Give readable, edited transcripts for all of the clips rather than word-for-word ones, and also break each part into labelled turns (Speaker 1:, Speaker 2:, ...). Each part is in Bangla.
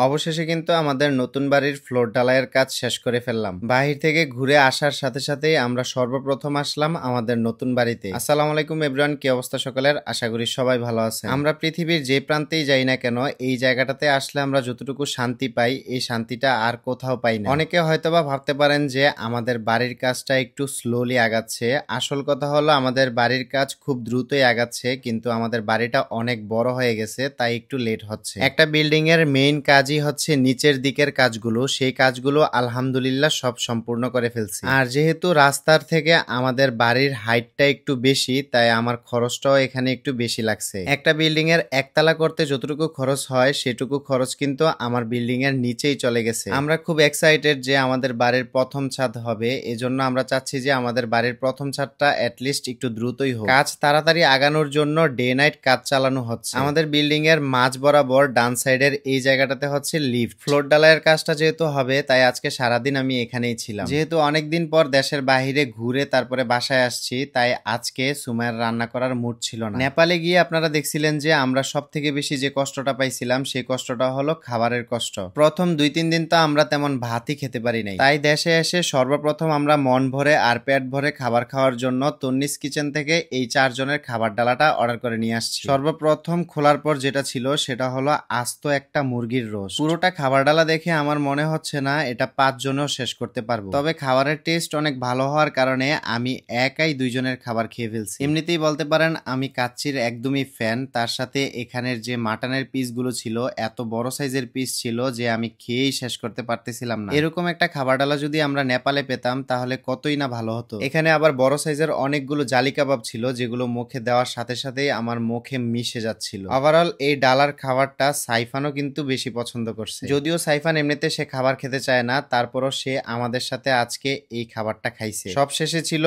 Speaker 1: অবশেষে কিন্তু আমাদের নতুন বাড়ির ফ্লোর ঢালাইয়ের কাজ শেষ করে ফেললাম। বাহির থেকে ঘুরে আসার সাথে সাথেই আমরা সর্বপ্রথম আসলাম আমাদের নতুন বাড়িতে। আসসালামু আলাইকুম এভরিওয়ান, কি অবস্থা সকলের? আশা করি সবাই ভালো আছে। আমরা পৃথিবীর যে প্রান্তেই যাই না কেন, এই জায়গাটাতে আসলে আমরা যতটুকু শান্তি পাই, এই শান্তিটা আর কোথাও পাই না। অনেকে হয়তোবা ভাবতে পারেন যে আমাদের বাড়ির কাজটা একটু স্লোলি আগাচ্ছে। আসল কথা হলো আমাদের বাড়ির কাজ খুব দ্রুতই আগাচ্ছে, কিন্তু আমাদের বাড়িটা অনেক বড় হয়ে গেছে, তাই একটু লেট হচ্ছে। একটা বিল্ডিং এর মেইন কাজই হচ্ছে নিচের দিকের কাজগুলো, সেই কাজগুলো আলহামদুলিল্লাহ সব সম্পূর্ণ করে ফেলছি। আর যেহেতু রাস্তার থেকে আমাদের বাড়ির হাইটটা একটু বেশি, তাই আমার খরচটাও এখানে একটু বেশি লাগছে। একটা বিল্ডিং এর একতলা করতে যতটুকু খরচ হয় সেটুকু খরচ কিন্তু আমার বিল্ডিং এর নিচেই চলে গেছে। আমরা খুব এক্সাইটেড যে আমাদের বাড়ির প্রথম ছাদ হবে, এজন্য আমরা চাচ্ছি যে আমাদের বাড়ির প্রথম ছাদটা অ্যাটলিস্ট একটু দ্রুতই হোক। কাজ তাড়াতাড়ি আগানোর জন্য ডে নাইট কাজ চালানো হচ্ছে। আমাদের বিল্ডিং এর মাঝ বরাবর ডান সাইডের এই জায়গাটাতে হচ্ছে লিফট। ফ্লোর ঢালাইয়ের কাজটা যেহেতু হবে, তাই আজকে সারাদিন আমি এখানেই ছিলাম। যেহেতু অনেকদিন পর দেশের বাইরে ঘুরে তারপরে বাসায় আসছি, তাই আজকে সুমাইয়ের রান্না করার মুড ছিল না। নেপালে গিয়ে আপনারা দেখছিলেন যে আমরা সব থেকে বেশি যে কষ্টটা পাইছিলাম, সেই কষ্টটা হলো খাবারের কষ্ট। প্রথম 2-3 দিন তো আমরা তেমন ভাতই খেতে পারি নাই। তাই দেশে এসে সর্বপ্রথম আমরা মন ভরে আর পেট ভরে খাবার খাওয়ার জন্য তন্নিস কিচেন থেকে এই 4 জনের খাবার ডালাটা অর্ডার করে নিয়ে আসছি। সর্বপ্রথম খোলার পর যেটা ছিল সেটা হলো আস্ত একটা মুরগির রোস্ট। পুরোটা খাবার ডালা দেখে আমার মনে হচ্ছে না এটা 5 জনেও শেষ করতে পারবো। তবে খাবারের টেস্ট অনেক ভালো হওয়ার কারণে আমি একাই 2 জনের খাবার খেয়ে ফেলছি। এমনিতেই বলতে পারেন আমি কাচ্চির একদমই ফ্যান। তার সাথে এখানের যে মাটনের পিসগুলো ছিল এত বড় সাইজের পিস ছিল যে আমি খেয়েই শেষ করতে পারতেছিলাম না। এরকম একটা খাবার ডালা যদি আমরা নেপালে পেতাম তাহলে কতই না ভালো হতো। এখানে আবার বড় সাইজের অনেকগুলো জালি কাবাব ছিল, যেগুলো মুখে দেওয়ার সাথে সাথেই আমার মুখে মিশে যাচ্ছিল। ওভারঅল এই ডালার খাবারটা সাইফানও কিন্তু বেশি পছন্দ করছে। যদিও সাইফান এমনিতে সে খাবার খেতে চায় না, তারপরও সে আমাদের সাথে আজকে এই খাবারটা খাইছে। সব শেষে ছিল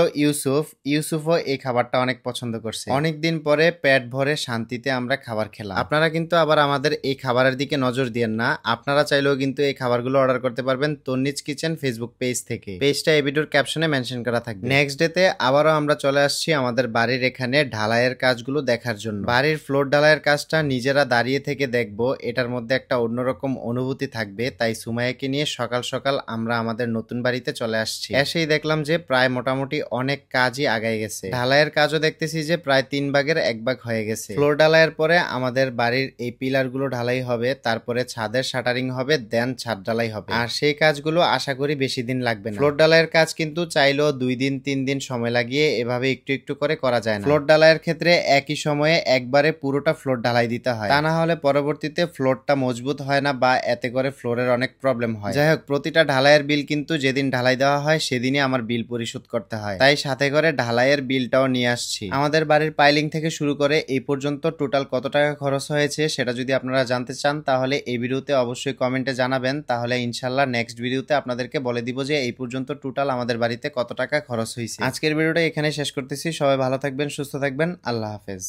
Speaker 1: ইউসুফও এই খাবারটা অনেক পছন্দ করছে। অনেকদিন পরে পেট ভরে শান্তিতে আমরা খাবার খেলাম। আপনারা কিন্তু আবার আমাদের এই খাবারের দিকে নজর দিয়েন না, আপনারা চাইলেও কিন্তু এই খাবারগুলো অর্ডার করতে পারবেন তন্নিজ কিচেন ফেসবুক পেজ থেকে। পেজটা এই ভিডিওর ক্যাপশনে মেনশন করা থাকবে। নেক্সট ডেতে আবারও আমরা চলে আসছি আমাদের বাড়ির এখানে ঢালাইয়ের কাজগুলো দেখার জন্য। বাড়ির ফ্লোর ঢালাইয়ের কাজটা নিজেরা দাঁড়িয়ে থেকে দেখবো, এটার মধ্যে একটা অন্যরকম অনুভূতি থাকবে। তাই সুমাইয়াকে নিয়ে সকাল সকাল আমরা আমাদের নতুন বাড়িতে চলে আসছি। এসেই দেখলাম যে প্রায় মোটামুটি অনেক কাজই আগায় গেছে। ঢালাইয়ের কাজও দেখতেছি যে প্রায় 3 ভাগের 1 ভাগ হয়ে গেছে। ফ্লোর ঢালাইয়ের পরে আমাদের বাড়ির এই পিলার গুলো ঢালাই হবে, তারপরে ছাদের শাটারিং হবে, দেন ছাদ ঢালাই হবে। আর সেই কাজগুলো আশা করি বেশি দিন লাগবে না। ফ্লোর ঢালাইয়ের কাজ কিন্তু চাইলেও 2 দিন 3 দিন সময় লাগিয়ে এভাবে একটু একটু করে করা যায় না। ফ্লোর ঢালাইয়ের ক্ষেত্রে একই সময়ে একবারে পুরোটা ফ্লোর ঢালাই দিতে হয়, তা না হলে পরবর্তীতে ফ্লোরটা মজবুত হয় না বা এতে করে ফ্লোরের অনেক প্রবলেম হয়। যাই হোক, প্রতিটা ঢালাইয়ের বিল কিন্তু যেদিন ঢালাই দেওয়া হয় সেদিনই আমার বিল পরিশোধ করতে হয়, তাই সাথে করে ঢালাইয়ের বিলটাও নিয়ে আসছি। আমাদের বাড়ির পাইলিং থেকে শুরু করে এই পর্যন্ত টোটাল কত টাকা খরচ হয়েছে সেটা যদি আপনারা জানতে চান তাহলে এই ভিডিওতে অবশ্যই কমেন্টে জানাবেন। তাহলে ইনশাল্লাহ নেক্সট ভিডিওতে আপনাদেরকে বলে দিব যে এই পর্যন্ত টোটাল আমাদের বাড়িতে কত টাকা খরচ হয়েছে। আজকের ভিডিওটা এখানে শেষ করতেছি। সবাই ভালো থাকবেন, সুস্থ থাকবেন, আল্লাহ হাফেজ।